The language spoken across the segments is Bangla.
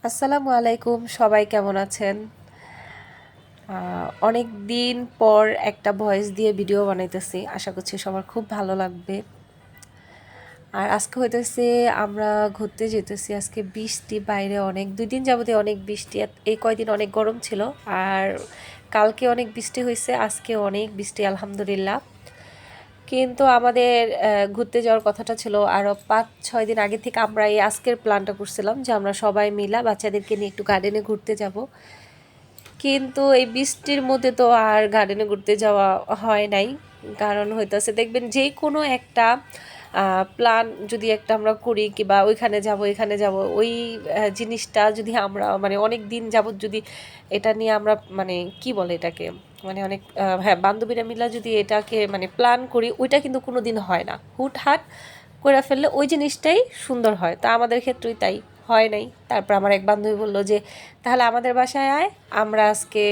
আসসালামু আলাইকুম, সবাই কেমন আছেন? অনেক দিন পর একটা ভয়েস দিয়ে ভিডিও বানাইতেছি, আশা করছি সবার খুব ভালো লাগবে। আর আজকে হইতেছে আমরা ঘুরতে যেতেছি। আজকে বৃষ্টি, বাইরে অনেক 2 দিন যাবতীয় অনেক বৃষ্টি। এই কয়দিন অনেক গরম ছিল, আর কালকে অনেক বৃষ্টি হয়েছে, আজকে অনেক বৃষ্টি আলহামদুলিল্লাহ। কিন্তু আমাদের ঘুরতে যাওয়ার কথাটা ছিল আরও 5-6 দিন আগে থেকে। আমরা এই আজকের প্ল্যানটা করছিলাম যে আমরা সবাই মিলা বাচ্চাদেরকে নিয়ে একটু গার্ডেনে ঘুরতে যাব, কিন্তু এই বৃষ্টির মধ্যে তো আর গার্ডেনে ঘুরতে যাওয়া হয় নাই। কারণ হইতেছে দেখবেন যে কোনো একটা প্ল্যান যদি একটা আমরা করি, কিংবা ওইখানে যাব এখানে যাব, ওই জিনিসটা যদি আমরা মানে অনেক দিন যাবত যদি এটা নিয়ে আমরা মানে কি বলে এটাকে, মানে অনেক হ্যাঁ বান্ধবীরা মিলা যদি এটাকে মানে প্ল্যান করি, ওইটা কিন্তু কোনো দিন হয় না। হুটহাট করে ফেললে ওই জিনিসটাই সুন্দর হয়। তা আমাদের ক্ষেত্রেই তাই হয় নাই। তারপর আমার এক বান্ধবী বললো যে তাহলে আমাদের বাসায় আয়, আমরা আজকে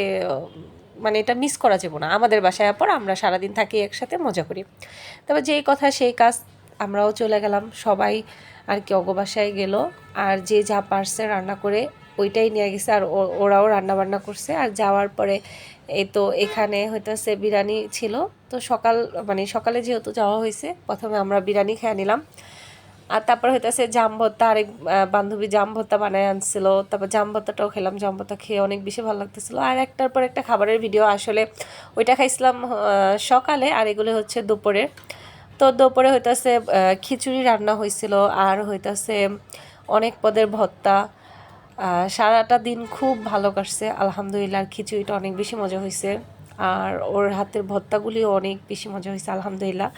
মানে এটা মিস করা যাবো না, আমাদের বাসায় পর আমরা সারাদিন থাকি একসাথে মজা করি। তবে যেই কথা সেই কাজ, আমরাও চলে গেলাম সবাই আর কি, অগো বাসায় গেল। আর যে যা পারছে রান্না করে ওইটাই নিয়ে গেছে, আর ওরাও রান্না বান্না করছে। আর যাওয়ার পরে এই তো এখানে হইতেছে বিরিয়ানি ছিল। তো মানে সকালে যেহেতু যাওয়া হয়েছে, প্রথমে আমরা বিরিয়ানি খেয়ে নিলাম। আর তারপর হইতেছে জাম ভর্তা, আরেক বান্ধবী জাম ভর্তা বানায় আনছিল, তারপর জাম ভর্তাটাও খেলাম। জাম ভর্তা খেয়ে অনেক বেশি ভালো লাগতেছিলো। আর একটার পর একটা খাবারের ভিডিও, আসলে ওইটা খাইছিলাম সকালে, আর এগুলো হচ্ছে দুপুরে। তো দুপুরে হইতেছে খিচুড়ি রান্না হয়েছিল, আর হইতেছে অনেক পদের ভর্তা। সারাটা দিন খুব ভালো কাটছে আলহামদুলিল্লাহ। আর খিচুড়িটা অনেক বেশি মজা হয়েছে, আর ওর হাতের ভর্তাগুলিও অনেক বেশি মজা হয়েছে আলহামদুলিল্লাহ।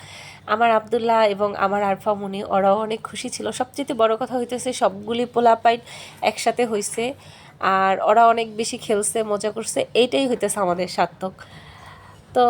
আমার আব্দুল্লাহ এবং আমার আরফা মুনি ওরাও অনেক খুশি ছিল। সবচেয়ে বড় কথা হইতেছে সবগুলি পোলাপাইন একসাথে হয়েছে, আর ওরা অনেক বেশি খেলছে, মজা করছে, এইটাই হইতেছে আমাদের সার্থক। তো